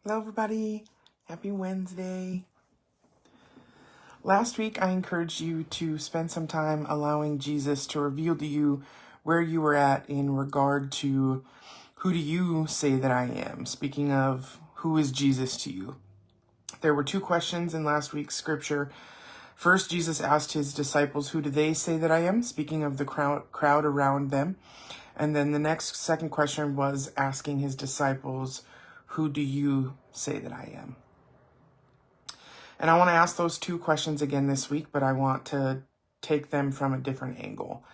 Hello, everybody. Happy Wednesday. Last week, I encouraged you to spend some time allowing Jesus to reveal to you where you were at in regard to who do you say that I am? Speaking of who is Jesus to you? There were two questions in last week's scripture. First, Jesus asked his disciples, who do they say that I am? Speaking of the crowd around them. And then the second question was asking his disciples, who do you say that I am? And I want to ask those two questions again this week, but I want to take them from a different angle.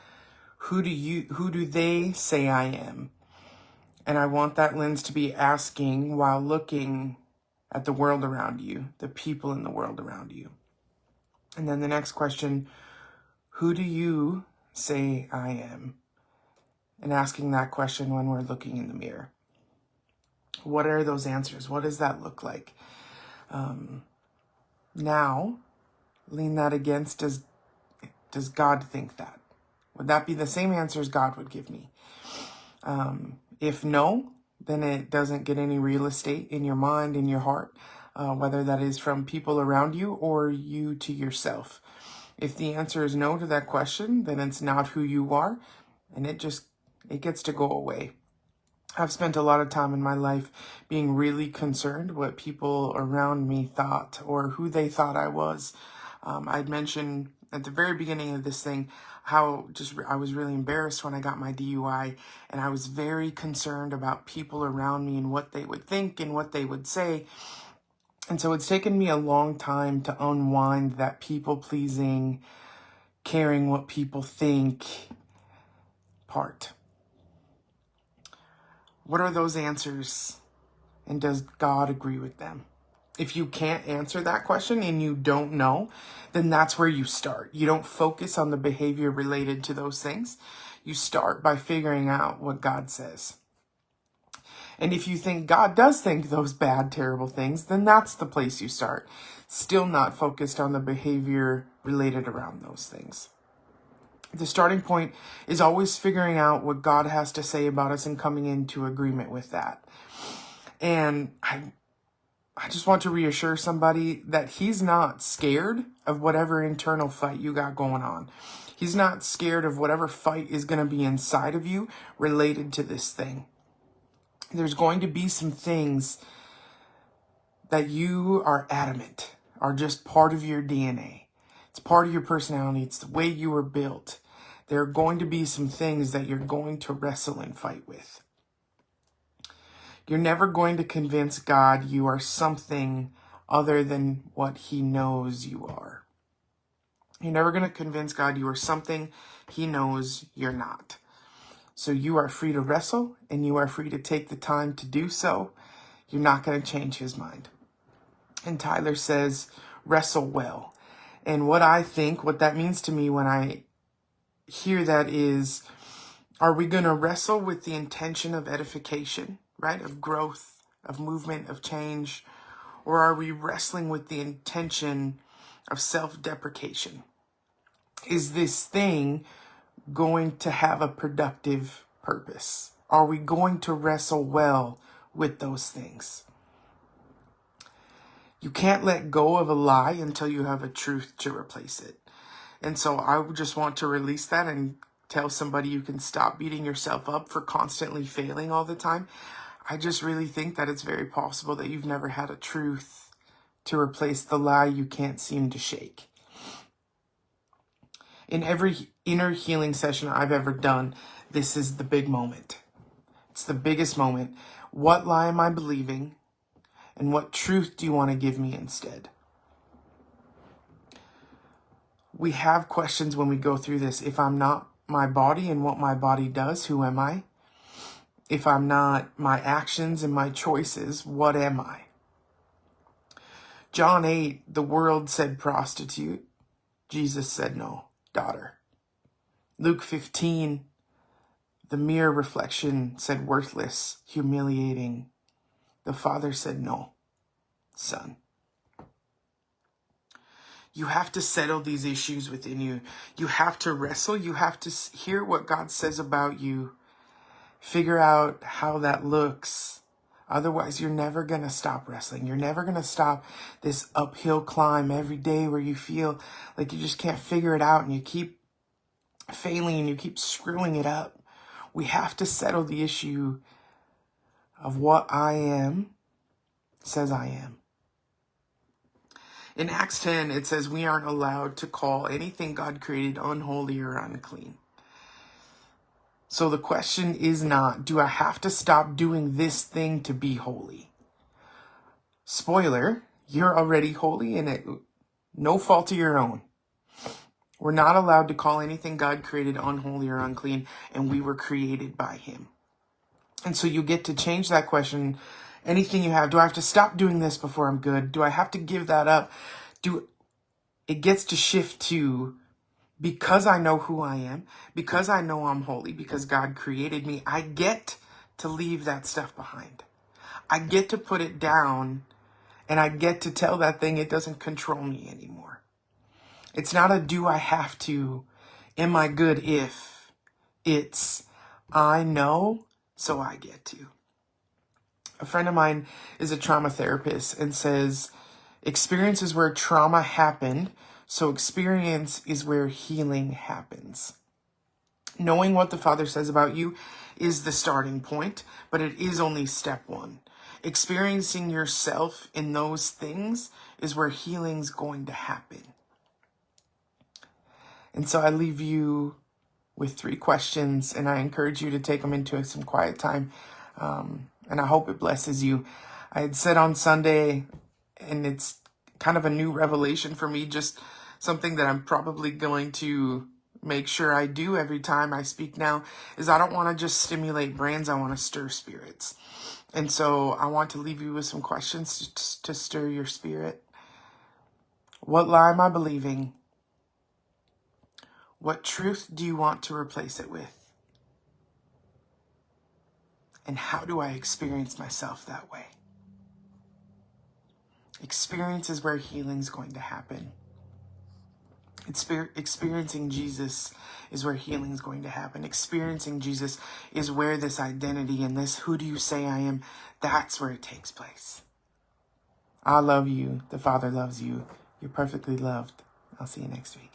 Who do they say I am? And I want that lens to be asking while looking at the world around you, the people in the world around you. And then the next question, who do you say I am? And asking that question when we're looking in the mirror. What are those answers? What does that look like? Now, lean that against, does God think that? Would that be the same answers God would give me? If no, then it doesn't get any real estate in your mind, in your heart, whether that is from people around you or you to yourself. If the answer is no to that question, then it's not who you are, and it gets to go away. I've spent a lot of time in my life being really concerned what people around me thought or who they thought I was. I'd mentioned at the very beginning of this thing how I was really embarrassed when I got my DUI, and I was very concerned about people around me and what they would think and what they would say. And so it's taken me a long time to unwind that people-pleasing, caring what people think part. What are those answers, and does God agree with them? If you can't answer that question and you don't know, then that's where you start. You don't focus on the behavior related to those things. You start by figuring out what God says. And if you think God does think those bad, terrible things, then that's the place you start. Still not focused on the behavior related around those things. The starting point is always figuring out what God has to say about us and coming into agreement with that. And I just want to reassure somebody that he's not scared of whatever internal fight you got going on. He's not scared of whatever fight is going to be inside of you related to this thing. There's going to be some things that you are adamant, are just part of your DNA. It's part of your personality. It's the way you were built. There are going to be some things that you're going to wrestle and fight with. You're never going to convince God you are something other than what he knows you are. You're never going to convince God you are something he knows you're not. So you are free to wrestle, and you are free to take the time to do so. You're not going to change his mind. And Tyler says, wrestle well. And what that means to me when I hear that is, are we going to wrestle with the intention of edification, right? Of growth, of movement, of change? Or are we wrestling with the intention of self-deprecation? Is this thing going to have a productive purpose? Are we going to wrestle well with those things? You can't let go of a lie until you have a truth to replace it. And so I just want to release that and tell somebody you can stop beating yourself up for constantly failing all the time. I just really think that it's very possible that you've never had a truth to replace the lie you can't seem to shake. In every inner healing session I've ever done, this is the big moment. It's the biggest moment. What lie am I believing? And what truth do you want to give me instead? We have questions when we go through this. If I'm not my body and what my body does, who am I? If I'm not my actions and my choices, what am I? John 8, the world said prostitute. Jesus said no, daughter. Luke 15, the mirror reflection said worthless, humiliating. The Father said no, son. You have to settle these issues within you. You have to wrestle. You have to hear what God says about you. Figure out how that looks Otherwise, you're never going to stop wrestling. You're never going to stop this uphill climb every day where you feel like you just can't figure it out and you keep failing and you keep screwing it up. We have to settle the issue of what I am says I am. In Acts 10, it says we aren't allowed to call anything God created unholy or unclean. So the question is not, do I have to stop doing this thing to be holy? Spoiler, you're already holy and it no fault of your own. We're not allowed to call anything God created unholy or unclean, and we were created by him. And so you get to change that question. Anything you have, do I have to stop doing this before I'm good? Do I have to give that up? It gets to shift to, because I know who I am, because I know I'm holy, because God created me, I get to leave that stuff behind. I get to put it down, and I get to tell that thing it doesn't control me anymore. It's not a do I have to, am I good if. It's I know, so I get to. A friend of mine is a trauma therapist and says, experience is where trauma happened, so experience is where healing happens. Knowing what the Father says about you is the starting point, but it is only step one. Experiencing yourself in those things is where healing's going to happen. And so I leave you with 3 questions, and I encourage you to take them into some quiet time, and I hope it blesses you. I had said on Sunday, and it's kind of a new revelation for me, just something that I'm probably going to make sure I do every time I speak now, is I don't want to just stimulate brains, I want to stir spirits. And so I want to leave you with some questions to stir your spirit. What lie am I believing? What truth do you want to replace it with? And how do I experience myself that way? Experience is where healing's going to happen. Experiencing Jesus is where healing is going to happen. Experiencing Jesus is where this identity and this who do you say I am, that's where it takes place. I love you. The Father loves you. You're perfectly loved. I'll see you next week.